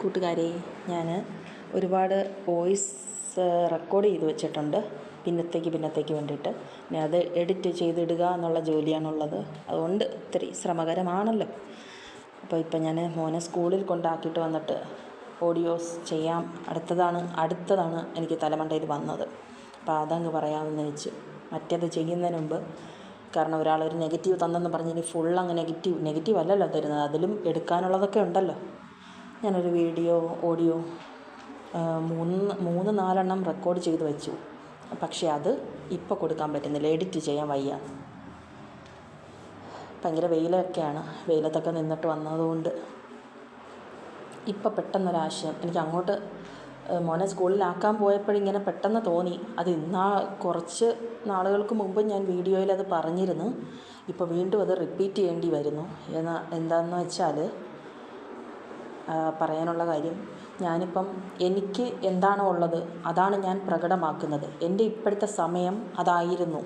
കൂട്ടുകാരെ, ഞാൻ ഒരുപാട് വോയിസ് റെക്കോർഡ് ചെയ്ത് വെച്ചിട്ടുണ്ട് പിന്നത്തേക്ക് വേണ്ടിയിട്ട്. ഇനി അത് എഡിറ്റ് ചെയ്തിടുക എന്നുള്ള ജോലിയാണുള്ളത്. അതുകൊണ്ട് ഇത്തിരി ശ്രമകരമാണല്ലോ. അപ്പോൾ ഇപ്പം ഞാൻ മോനെ സ്കൂളിൽ കൊണ്ടാക്കിയിട്ട് വന്നിട്ട് ഓഡിയോസ് ചെയ്യാം. അടുത്തതാണ് എനിക്ക് തലമണ്ടയിൽ വന്നത്. അപ്പോൾ അതങ്ങ് പറയാമെന്ന് വെച്ച്. മറ്റേത് ചെയ്യുന്നതിന് മുമ്പ്, കാരണം ഒരാളൊരു നെഗറ്റീവ് തന്നെന്ന് പറഞ്ഞ് ഇനി ഫുള്ളങ്ങ് നെഗറ്റീവ് അല്ലല്ലോ തരുന്നത്, അതിലും എടുക്കാനുള്ളതൊക്കെ ഉണ്ടല്ലോ. ഞാനൊരു ഓഡിയോ 3-4 റെക്കോർഡ് ചെയ്ത് വെച്ചു. പക്ഷേ അത് ഇപ്പോൾ കൊടുക്കാൻ പറ്റുന്നില്ല, എഡിറ്റ് ചെയ്യാൻ വയ്യ. ഭയങ്കര വെയിലത്തൊക്കെ നിന്നിട്ട് വന്നതുകൊണ്ട് ഇപ്പം പെട്ടെന്നൊരാശയം എനിക്ക് അങ്ങോട്ട് മോനെ സ്കൂളിലാക്കാൻ പോയപ്പോഴിങ്ങനെ പെട്ടെന്ന് തോന്നി. അത് കുറച്ച് നാളുകൾക്ക് മുമ്പ് ഞാൻ വീഡിയോയിൽ അത് പറഞ്ഞിരുന്നു. ഇപ്പോൾ വീണ്ടും അത് റിപ്പീറ്റ് ചെയ്യേണ്ടി വരുന്നു. എന്താണെന്ന് വെച്ചാൽ, പറയാനുള്ള കാര്യം, ഞാനിപ്പം എനിക്ക് എന്താണോ ഉള്ളത് അതാണ് ഞാൻ പ്രകടമാക്കുന്നത്. എൻ്റെ ഇപ്പോഴത്തെ സമയം അതായിരുന്നു.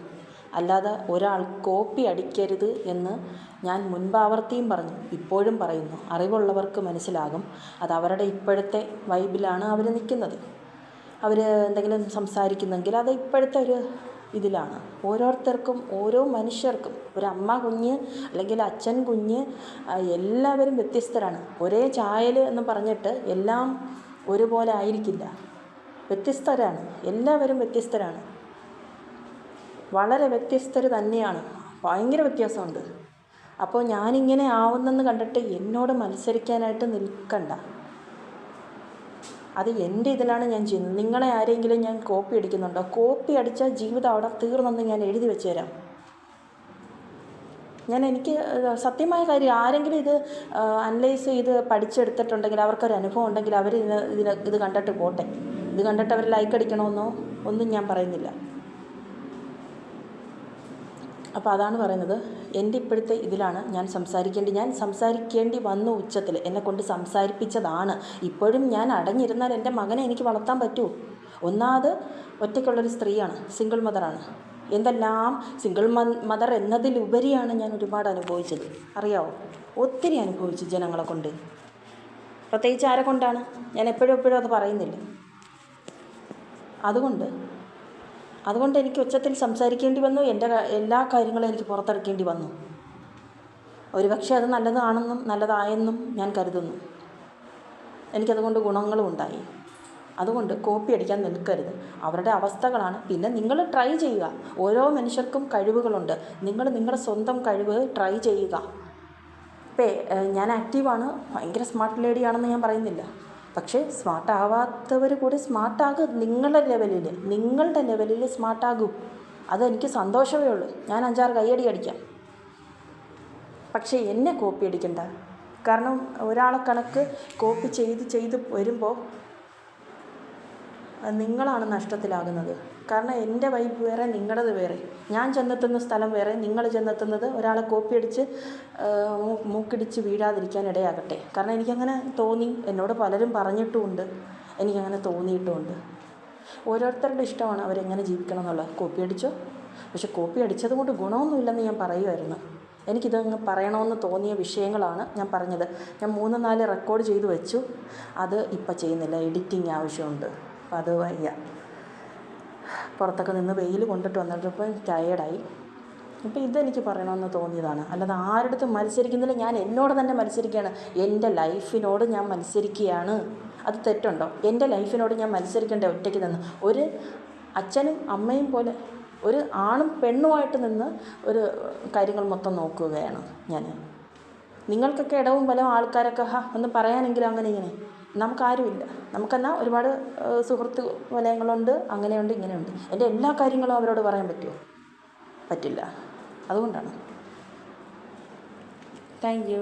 അല്ലാതെ ഒരാൾ കോപ്പി അടിക്കരുത് എന്ന് ഞാൻ മുൻപാവർത്തിയും പറഞ്ഞു, ഇപ്പോഴും പറയുന്നു. അറിവുള്ളവർക്ക് മനസ്സിലാകും. അത് അവരുടെ ഇപ്പോഴത്തെ വൈബിലാണ് അവർ നിൽക്കുന്നത്. അവർ എന്തെങ്കിലും സംസാരിക്കുന്നെങ്കിൽ അത് ഇപ്പോഴത്തെ ഒരു ഇതിലാണ്. ഓരോരുത്തർക്കും, ഓരോ മനുഷ്യർക്കും, ഒരു അമ്മ കുഞ്ഞ് അല്ലെങ്കിൽ അച്ഛൻ കുഞ്ഞ്, എല്ലാവരും വ്യത്യസ്തരാണ്. ഒരേ ചായൽ എന്ന് പറഞ്ഞിട്ട് എല്ലാം ഒരുപോലെ ആയിരിക്കില്ല. വ്യത്യസ്തരാണ്, എല്ലാവരും വ്യത്യസ്തരാണ്. വളരെ വ്യത്യസ്തർ തന്നെയാണ്. ഭയങ്കര വ്യത്യാസമുണ്ട്. അപ്പോൾ ഞാനിങ്ങനെ ആവുന്നെന്ന് കണ്ടിട്ട് എന്നോട് മത്സരിക്കാനായിട്ട് നിൽക്കണ്ട. അത് എൻ്റെ ഇതിലാണ് ഞാൻ ചെയ്യുന്നത്. നിങ്ങളെ ആരെങ്കിലും ഞാൻ കോപ്പി അടിക്കുന്നുണ്ടോ? കോപ്പി അടിച്ചാൽ ജീവിതം അവിടെ തീർന്നെന്ന് ഞാൻ എഴുതി വെച്ച് തരാം. എനിക്ക് സത്യമായ കാര്യം, ആരെങ്കിലും ഇത് അനലൈസ് ചെയ്ത് പഠിച്ചെടുത്തിട്ടുണ്ടെങ്കിൽ, അവർക്കൊരു അനുഭവം ഉണ്ടെങ്കിൽ അവർ ഇത് കണ്ടിട്ട് പോട്ടെ. ഇത് കണ്ടിട്ട് അവർ ലൈക്ക് അടിക്കണമെന്നോ ഒന്നും ഞാൻ പറയുന്നില്ല. അപ്പോൾ അതാണ് പറയുന്നത്. എൻ്റെ ഇപ്പോഴത്തെ ഇതിലാണ് ഞാൻ സംസാരിക്കേണ്ടി വന്നു. ഉച്ചത്തിൽ എന്നെക്കൊണ്ട് സംസാരിപ്പിച്ചതാണ്. ഇപ്പോഴും ഞാൻ അടങ്ങിയിരുന്നാൽ എൻ്റെ മകനെ എനിക്ക് വളർത്താൻ പറ്റുമോ? ഒന്നാമത് ഒറ്റയ്ക്കുള്ളൊരു സ്ത്രീയാണ്, സിംഗിൾ മദറാണ്. എന്തെല്ലാം സിംഗിൾ മദർ എന്നതിലുപരിയാണ് ഞാൻ ഒരുപാട് അനുഭവിച്ചത്. അറിയാമോ? ഒത്തിരി അനുഭവിച്ചു ജനങ്ങളെ കൊണ്ട്. പ്രത്യേകിച്ച് ആരെ കൊണ്ടാണ്? ഞാൻ എപ്പോഴും അത് പറയുന്നില്ല. അതുകൊണ്ട് എനിക്ക് ഉച്ചത്തിൽ സംസാരിക്കേണ്ടി വന്നു. എൻ്റെ എല്ലാ കാര്യങ്ങളും എനിക്ക് പുറത്തെടുക്കേണ്ടി വന്നു. ഒരുപക്ഷെ അത് നല്ലതായെന്നും ഞാൻ കരുതുന്നു. എനിക്കതുകൊണ്ട് ഗുണങ്ങളും ഉണ്ടായി. അതുകൊണ്ട് കോപ്പി അടിക്കാൻ നിൽക്കരുത്. അവരുടെ അവസ്ഥകളാണ്. പിന്നെ നിങ്ങൾ ട്രൈ ചെയ്യുക. ഓരോ മനുഷ്യർക്കും കഴിവുകളുണ്ട്. നിങ്ങളുടെ സ്വന്തം കഴിവ് ട്രൈ ചെയ്യുക. ഞാൻ ആക്റ്റീവാണ്, ഭയങ്കര സ്മാർട്ട് ലേഡിയാണെന്ന് ഞാൻ പറയുന്നില്ല. പക്ഷേ സ്മാർട്ടാവാത്തവർ കൂടി സ്മാർട്ടാകും. നിങ്ങളുടെ ലെവലിൽ സ്മാർട്ടാകും. അതെനിക്ക് സന്തോഷമേ ഉള്ളൂ. ഞാൻ 5-6 കയ്യടി അടിക്കാം. പക്ഷേ എന്നെ കോപ്പി അടിക്കണ്ട. കാരണം ഒരാളെ കണക്ക് കോപ്പി ചെയ്ത് വരുമ്പോൾ നിങ്ങളാണ് നഷ്ടത്തിലാകുന്നത്. കാരണം എൻ്റെ വൈബ് വേറെ, നിങ്ങളുടേത് വേറെ. ഞാൻ ചെന്നെത്തുന്ന സ്ഥലം വേറെ, നിങ്ങൾ ചെന്നെത്തുന്നത്. ഒരാളെ കോപ്പി അടിച്ച് മൂക്കിടിച്ച് വീഴാതിരിക്കാൻ ഇടയാകട്ടെ. കാരണം എനിക്കങ്ങനെ തോന്നി. എന്നോട് പലരും പറഞ്ഞിട്ടുമുണ്ട്, എനിക്കങ്ങനെ തോന്നിയിട്ടുമുണ്ട്. ഓരോരുത്തരുടെ ഇഷ്ടമാണ് അവരെങ്ങനെ ജീവിക്കണം എന്നുള്ളത്. കോപ്പി അടിച്ചോ. പക്ഷെ കോപ്പി അടിച്ചത് കൊണ്ട് ഗുണമൊന്നുമില്ലെന്ന് ഞാൻ പറയുമായിരുന്നു. എനിക്കിതങ്ങ് പറയണമെന്ന് തോന്നിയ വിഷയങ്ങളാണ് ഞാൻ പറഞ്ഞത്. ഞാൻ 3-4 റെക്കോർഡ് ചെയ്ത് വെച്ചു. അത് ഇപ്പം ചെയ്യുന്നില്ല, എഡിറ്റിംഗ് ആവശ്യമുണ്ട്. അപ്പം അത് വയ്യ. പുറത്തൊക്കെ നിന്ന് വെയിൽ കൊണ്ടിട്ട് വന്നിട്ടിപ്പം ടയേർഡായി. അപ്പോൾ ഇതെനിക്ക് പറയണമെന്ന് തോന്നിയതാണ്. അല്ലാതെ ആരുടെ മത്സരിക്കുന്നില്ല. ഞാൻ എന്നോട് തന്നെ മത്സരിക്കുകയാണ്. എൻ്റെ ലൈഫിനോട് ഞാൻ മത്സരിക്കുകയാണ്. അത് തെറ്റുണ്ടോ? എൻ്റെ ലൈഫിനോട് ഞാൻ മത്സരിക്കേണ്ട ഒറ്റയ്ക്ക് നിന്ന്. ഒരു അച്ഛനും അമ്മയും പോലെ, ഒരു ആണും പെണ്ണുമായിട്ട് നിന്ന് ഒരു കാര്യങ്ങൾ മൊത്തം നോക്കുകയാണ് ഞാൻ. നിങ്ങൾക്കൊക്കെ ഇടവും വലവും ആൾക്കാരൊക്കെ ഒന്ന് പറയാനെങ്കിലും അങ്ങനെ ഇങ്ങനെ. നമുക്കാരുമില്ല. നമുക്കെന്നാൽ ഒരുപാട് സുഹൃത്ത് വലയങ്ങളുണ്ട്, അങ്ങനെയുണ്ട് ഇങ്ങനെയുണ്ട്. എൻ്റെ എല്ലാ കാര്യങ്ങളും അവരോട് പറയാൻ പറ്റുമോ? പറ്റില്ല. അതുകൊണ്ടാണ്. Thank you.